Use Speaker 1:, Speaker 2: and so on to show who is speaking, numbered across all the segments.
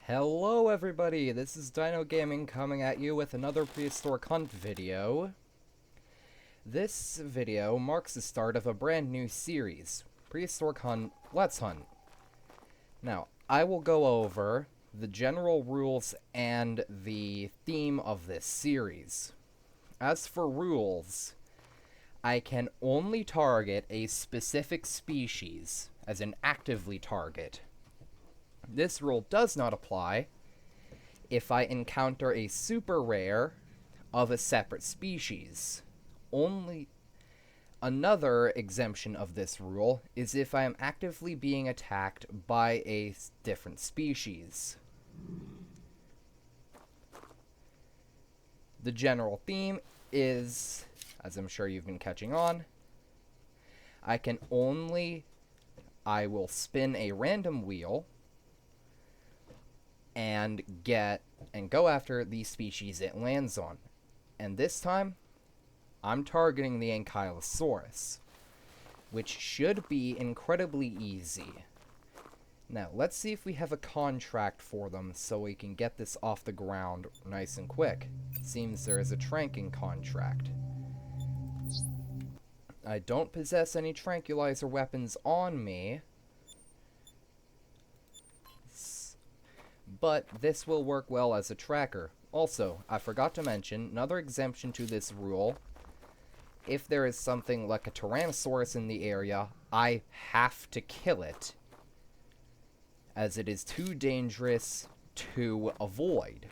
Speaker 1: Hello everybody, this is Dyno-Gaming coming at you with another Prehistoric Hunt video. This video marks the start of a brand new series, Prehistoric Hunt Let's Hunt. Now, I will go over the general rules and the theme of this series. As for rules, I can only target a specific species, as in actively target. This rule does not apply if I encounter a super rare of a separate species. Only another exemption of this rule is if I am actively being attacked by a different species. The general theme is, as I'm sure you've been catching on, I will spin a random wheel and go after the species it lands on. And this time, I'm targeting the Ankylosaurus, which should be incredibly easy. Now, let's see if we have a contract for them so we can get this off the ground nice and quick. Seems there is a tranking contract. I don't possess any tranquilizer weapons on me, but this will work well as a tracker. Also, I forgot to mention, another exemption to this rule, if there is something like a Tyrannosaurus in the area, I have to kill it, as it is too dangerous to avoid.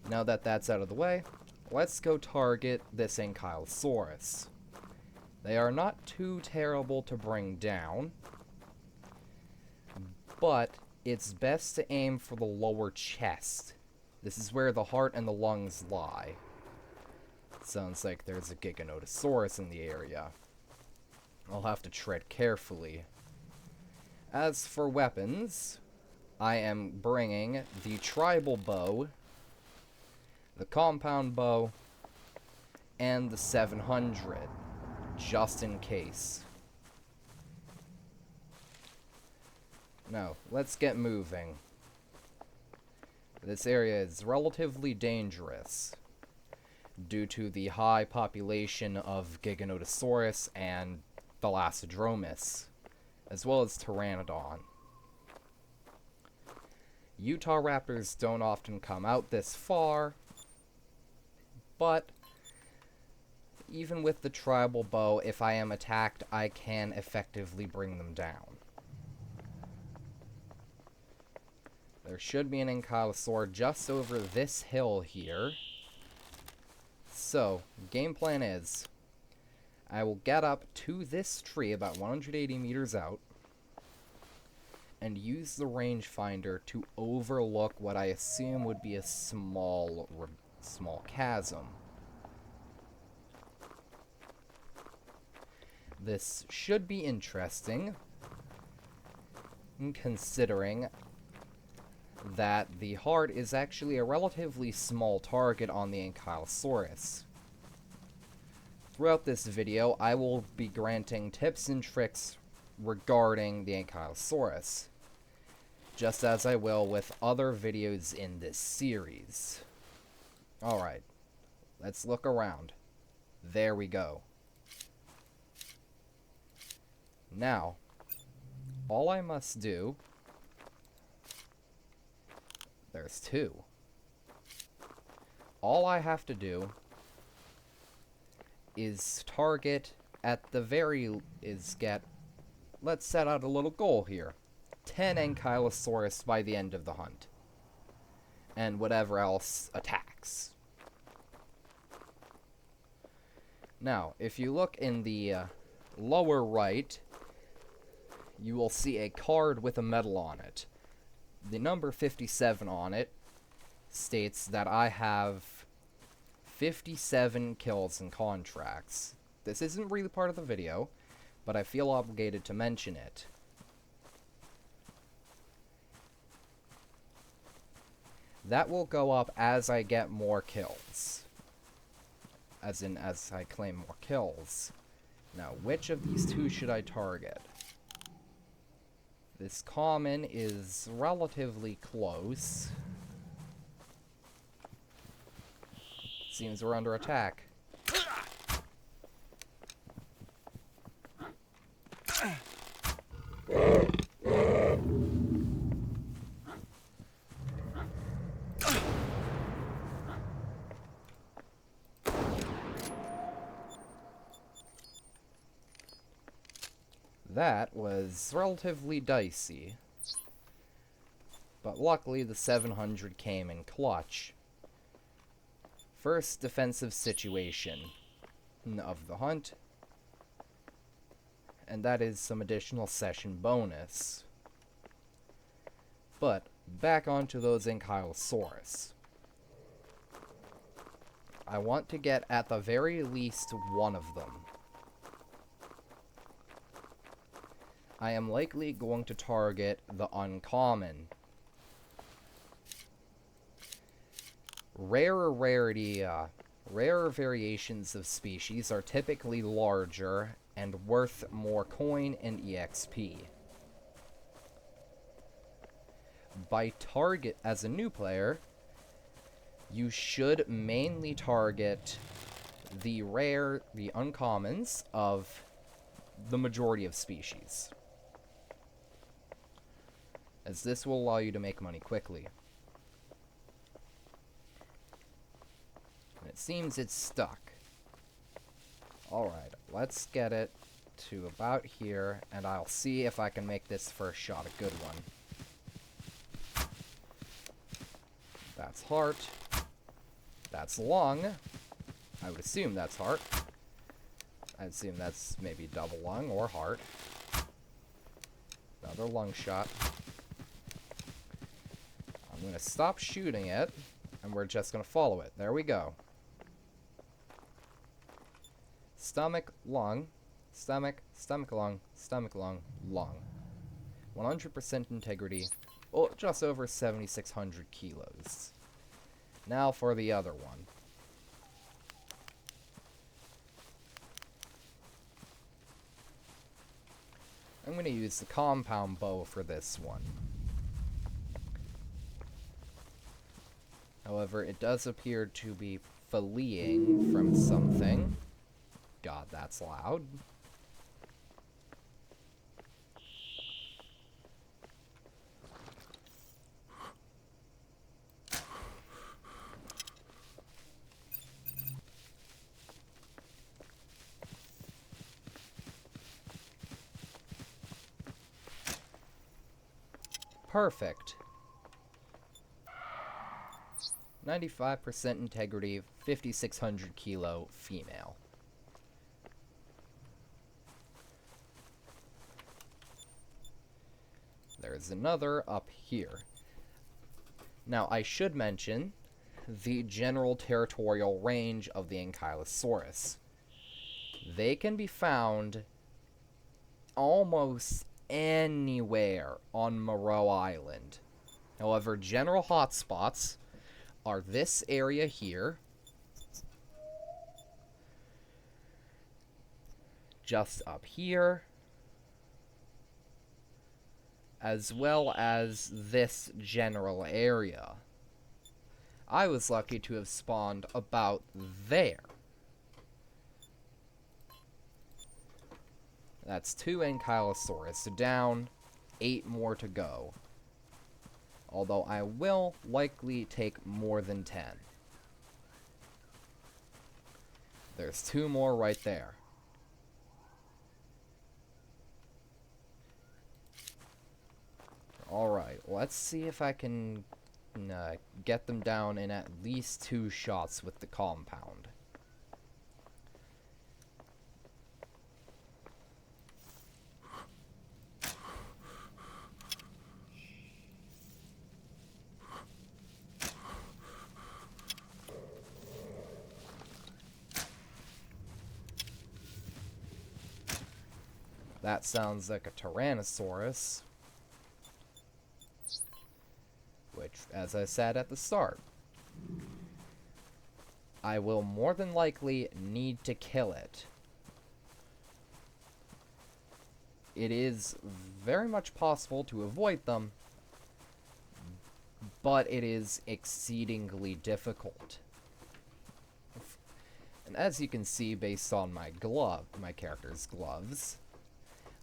Speaker 1: Now that that's out of the way, let's go target this Ankylosaurus. They are not too terrible to bring down, but it's best to aim for the lower chest. This is where the heart and the lungs lie. Sounds like there's a Giganotosaurus in the area. I'll have to tread carefully. As for weapons, I am bringing the tribal bow, the compound bow, and the 700, just in case. Now, let's get moving. This area is relatively dangerous due to the high population of Giganotosaurus and Thalassodromus, as well as Pteranodon. Utah raptors don't often come out this far, but even with the tribal bow, if I am attacked, I can effectively bring them down. There should be an Ankylosaur just over this hill here. So, game plan is, I will get up to this tree about 180 meters out and use the rangefinder to overlook what I assume would be a small chasm. This should be interesting, considering that the heart is actually a relatively small target on the Ankylosaurus. Throughout this video, I will be granting tips and tricks regarding the Ankylosaurus, just as I will with other videos in this series. Alright, let's look around. There we go. Now, all I must do... There's two. All I have to do is target let's set out a little goal here. 10 Ankylosaurus by the end of the hunt. And whatever else attacks. Now, if you look in the lower right, you will see a card with a medal on it. The number 57 on it states that I have 57 kills and contracts. This isn't really part of the video, but I feel obligated to mention it. That will go up as I get more kills. As I claim more kills. Now, which of these two should I target? This common is relatively close. Seems we're under attack. That was relatively dicey. But luckily the 700 came in clutch. First defensive situation of the hunt. And that is some additional session bonus. But back onto those Ankylosaurus. I want to get at the very least one of them. I am likely going to target the uncommon. Rarer variations of species are typically larger and worth more coin and EXP. As a new player, you should mainly target the uncommons of the majority of species, as this will allow you to make money quickly. And it seems it's stuck. Alright, let's get it to about here, and I'll see if I can make this first shot a good one. That's heart. That's lung. I would assume that's heart. I'd assume that's maybe double lung or heart. Another lung shot. I'm going to stop shooting it, and we're just going to follow it. There we go. Stomach, lung, stomach, stomach, lung, lung. 100% integrity. Oh, just over 7,600 kilos. Now for the other one. I'm going to use the compound bow for this one. However, it does appear to be fleeing from something. God, that's loud. Perfect. 95% integrity, 5,600 kilo, female. There's another up here. Now, I should mention the general territorial range of the Ankylosaurus. They can be found almost anywhere on Moreau Island. However, general hotspots are this area here, just up here, as well as this general area. I was lucky to have spawned about there. That's 2 Ankylosaurus down, 8 more to go. Although I will likely take more than 10. There's 2 more right there. Alright, let's see if I can get them down in at least 2 shots with the compound. That sounds like a Tyrannosaurus. Which, as I said at the start, I will more than likely need to kill it it is very much possible to avoid them, but it is exceedingly difficult. And as you can see based on my character's gloves,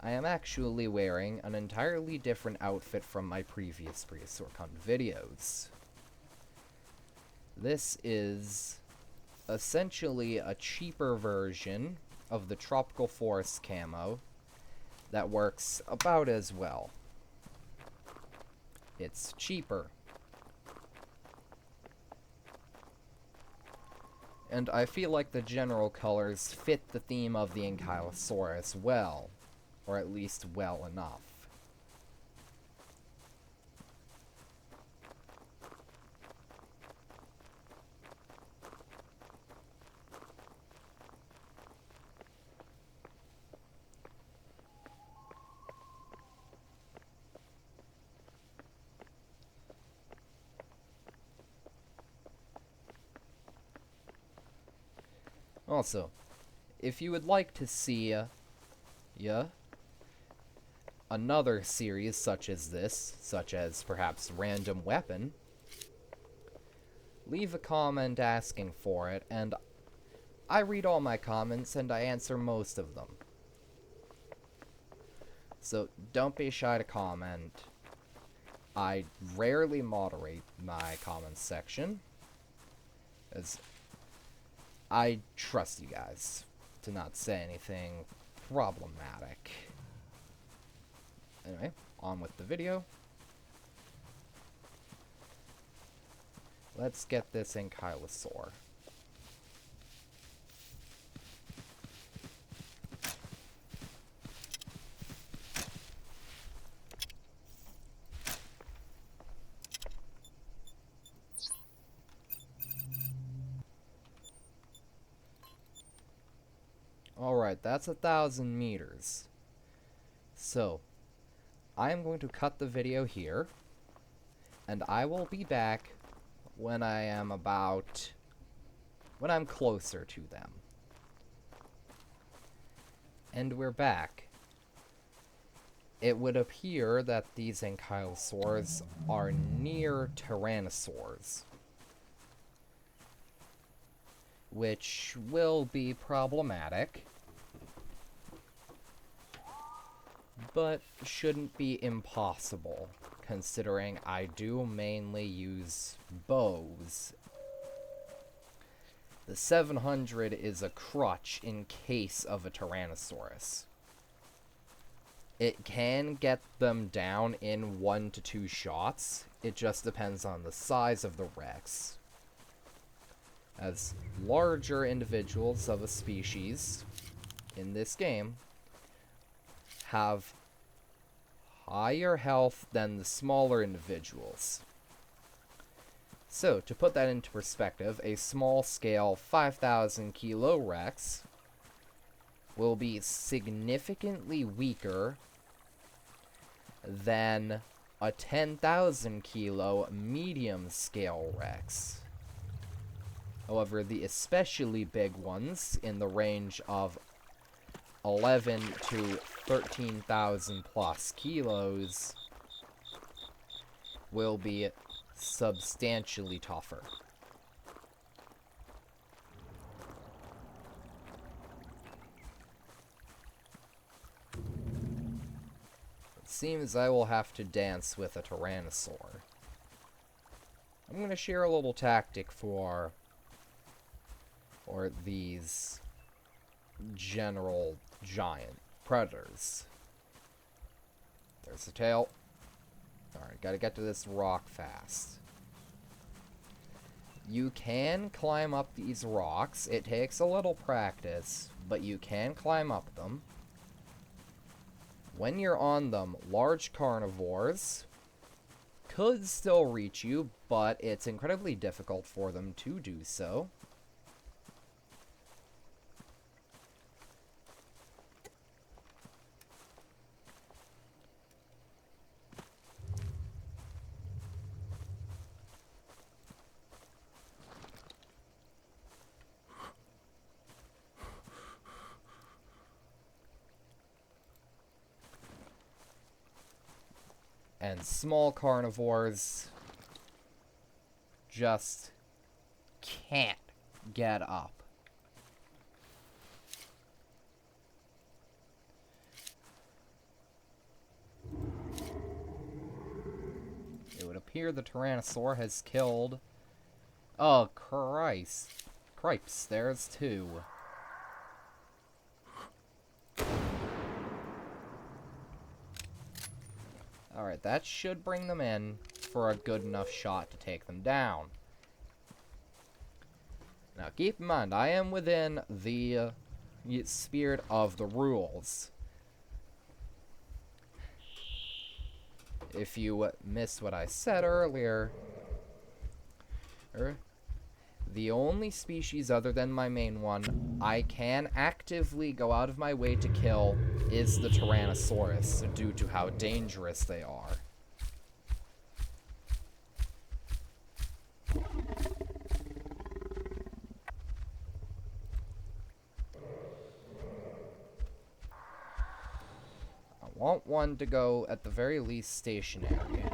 Speaker 1: I am actually wearing an entirely different outfit from my previous Prehistoric Hunt videos. This is essentially a cheaper version of the Tropical Forest camo that works about as well. It's cheaper. And I feel like the general colors fit the theme of the Ankylosaurus well, or at least well enough. Also, if you would like to see another series such as this, such as perhaps Random Weapon, leave a comment asking for it, and I read all my comments and I answer most of them. So don't be shy to comment. I rarely moderate my comments section, as I trust you guys to not say anything problematic. Anyway, on with the video. Let's get this Ankylosaur. Alright, that's 1,000 meters. So, I am going to cut the video here, and I will be back when I'm closer to them. And we're back. It would appear that these Ankylosaurs are near Tyrannosaurs, which will be problematic, but shouldn't be impossible, considering I do mainly use bows. The 700 is a crutch in case of a Tyrannosaurus. It can get them down in 1 to 2 shots, it just depends on the size of the Rex. As larger individuals of a species in this game have higher health than the smaller individuals. So, to put that into perspective, a small-scale 5,000 kilo Rex will be significantly weaker than a 10,000 kilo medium-scale Rex. However, the especially big ones, in the range of 11 to 13,000 plus kilos, will be substantially tougher. It seems I will have to dance with a Tyrannosaur. I'm going to share a little tactic for these general giant predators. There's the tail. Alright, gotta get to this rock fast. You can climb up these rocks. It takes a little practice, but you can climb up them. When you're on them, large carnivores could still reach you, but it's incredibly difficult for them to do so. And small carnivores just can't get up. It would appear the Tyrannosaur has killed... Oh, Christ. Cripes, there's two. Alright, that should bring them in for a good enough shot to take them down. Now, keep in mind, I am within the spirit of the rules. If you missed what I said earlier, the only species other than my main one I can actively go out of my way to kill is the Tyrannosaurus, due to how dangerous they are. I want one to go, at the very least, stationary.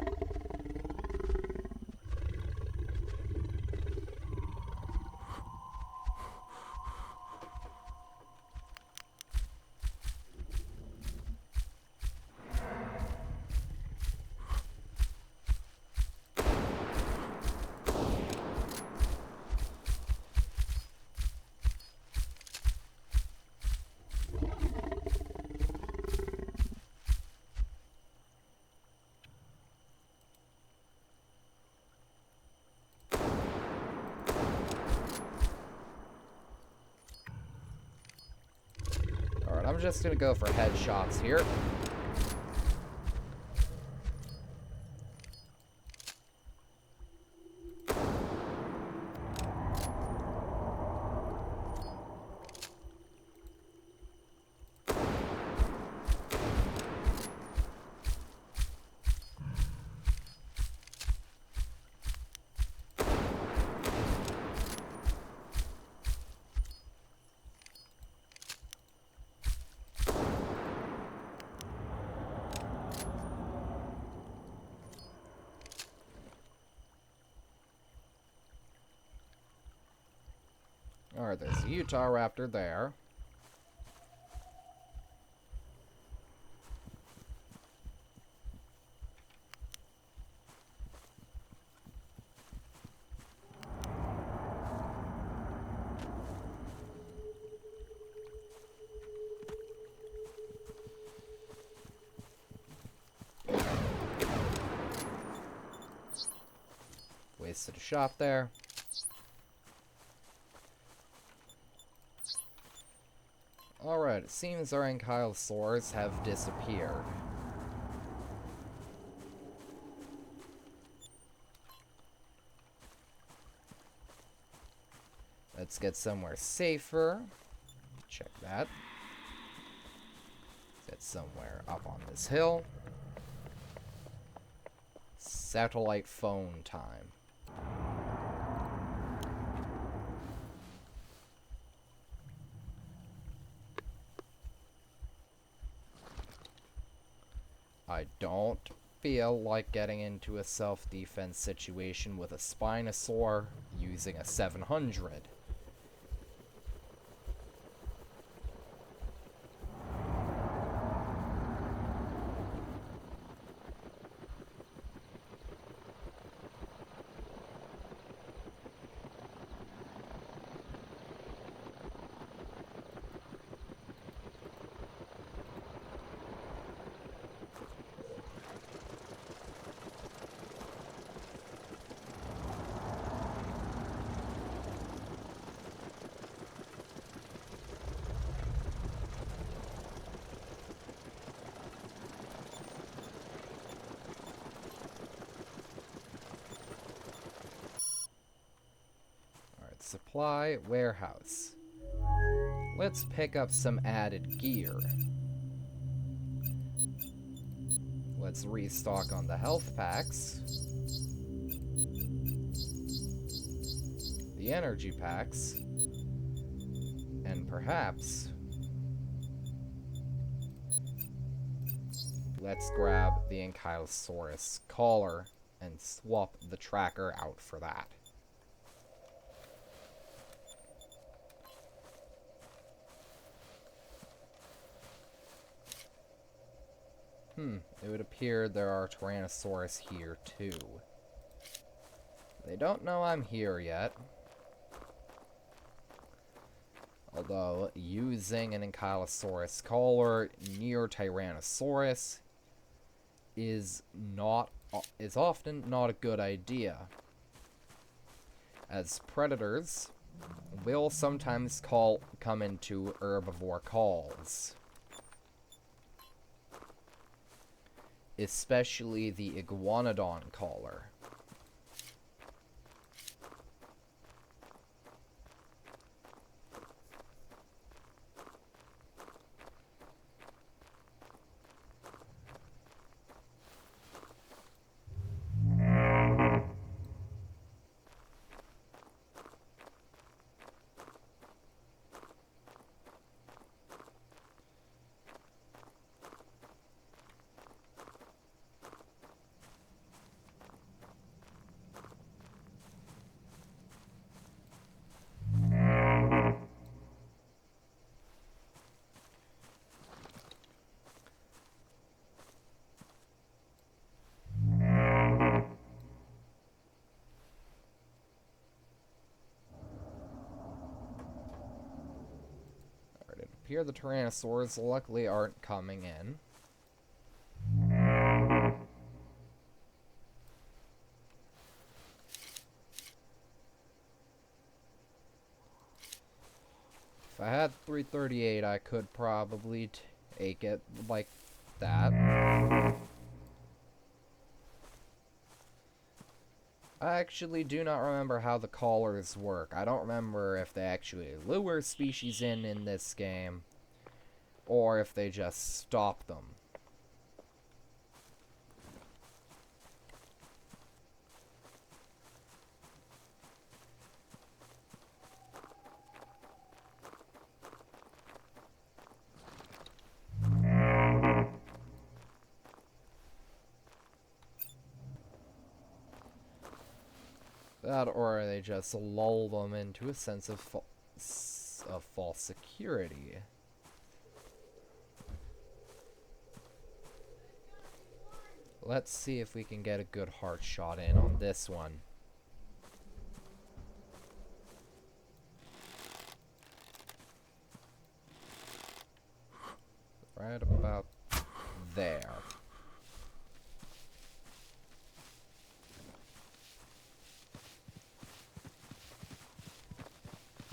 Speaker 1: I'm just gonna go for headshots here. Alright, there's a Utah raptor there. Wasted a shot there. Alright, it seems our Ankylosaurus have disappeared. Let's get somewhere safer. Check that. Get somewhere up on this hill. Satellite phone time. I don't feel like getting into a self-defense situation with a Spinosaur using a 700. Supply warehouse. Let's pick up some added gear. Let's restock on the health packs. The energy packs. And perhaps let's grab the Ankylosaurus collar and swap the tracker out for that. It would appear there are Tyrannosaurus here too. They don't know I'm here yet. Although, using an Ankylosaurus collar near Tyrannosaurus is often not a good idea, as predators will sometimes come into herbivore calls. Especially the iguanodon collar. Here the Tyrannosaurs luckily aren't coming in. If I had 338, I could probably take it like that. I actually do not remember how the collars work. I don't remember if they actually lure species in this game, or if they just stop them. That, or they just lull them into a sense of false security. Let's see if we can get a good heart shot in on this one. Right about there.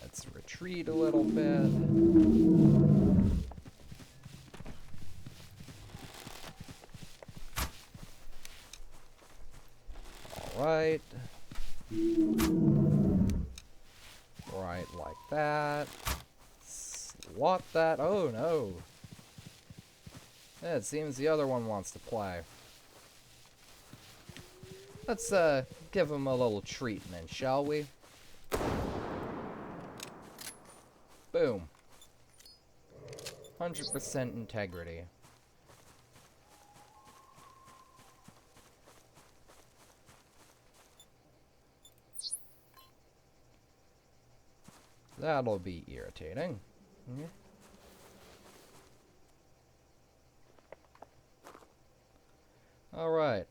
Speaker 1: Let's retreat a little bit. Alright. Right, like that. Swat that. Oh no. Yeah, it seems the other one wants to play. Let's give him a little treatment, shall we? Boom. 100% integrity. That'll be irritating. Yeah. Alright.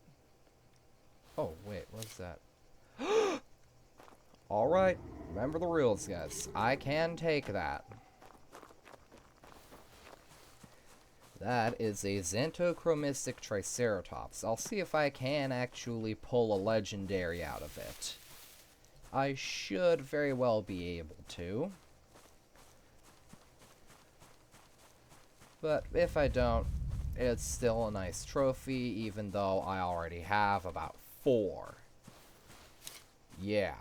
Speaker 1: Oh, wait, what's that? Alright, remember the rules, guys. I can take that. That is a Xanthochromistic Triceratops. I'll see if I can actually pull a legendary out of it. I should very well be able to. But if I don't, it's still a nice trophy, even though I already have about 4. Yeah,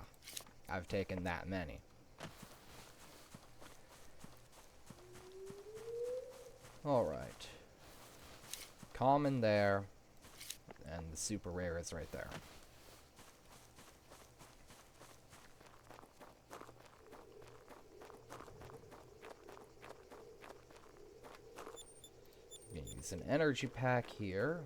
Speaker 1: I've taken that many. Alright. Common there, and the super rare is right there. Use There's an energy pack here.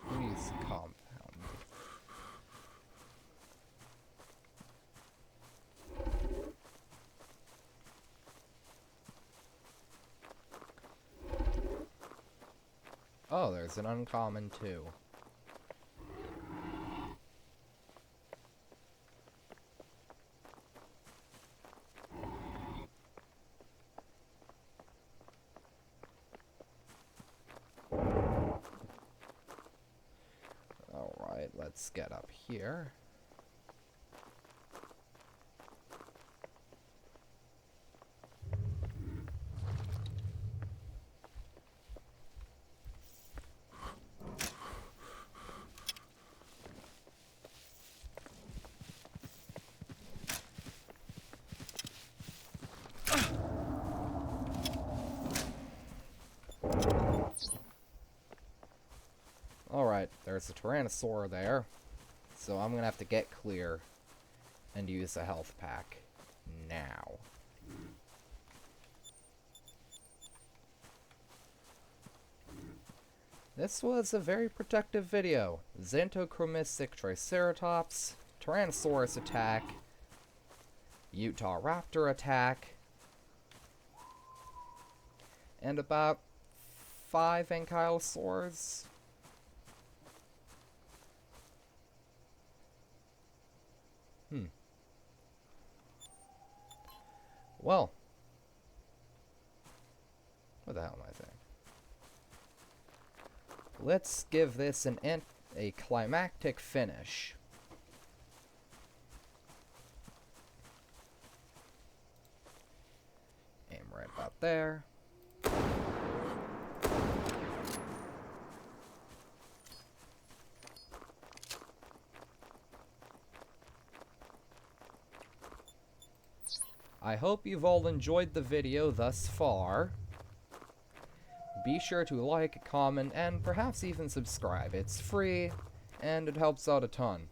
Speaker 1: Please compound. Oh, there's an uncommon too. Alright, let's get up here. Alright, there's a Tyrannosaur there, so I'm gonna have to get clear and use a health pack now. This was a very protective video. Xanthochromistic Triceratops, Tyrannosaurus attack, Utah Raptor attack, and about 5 Ankylosaurs. Well, what the hell am I saying? Let's give this a climactic finish. Aim right about there. I hope you've all enjoyed the video thus far. Be sure to like, comment, and perhaps even subscribe. It's free, and it helps out a ton.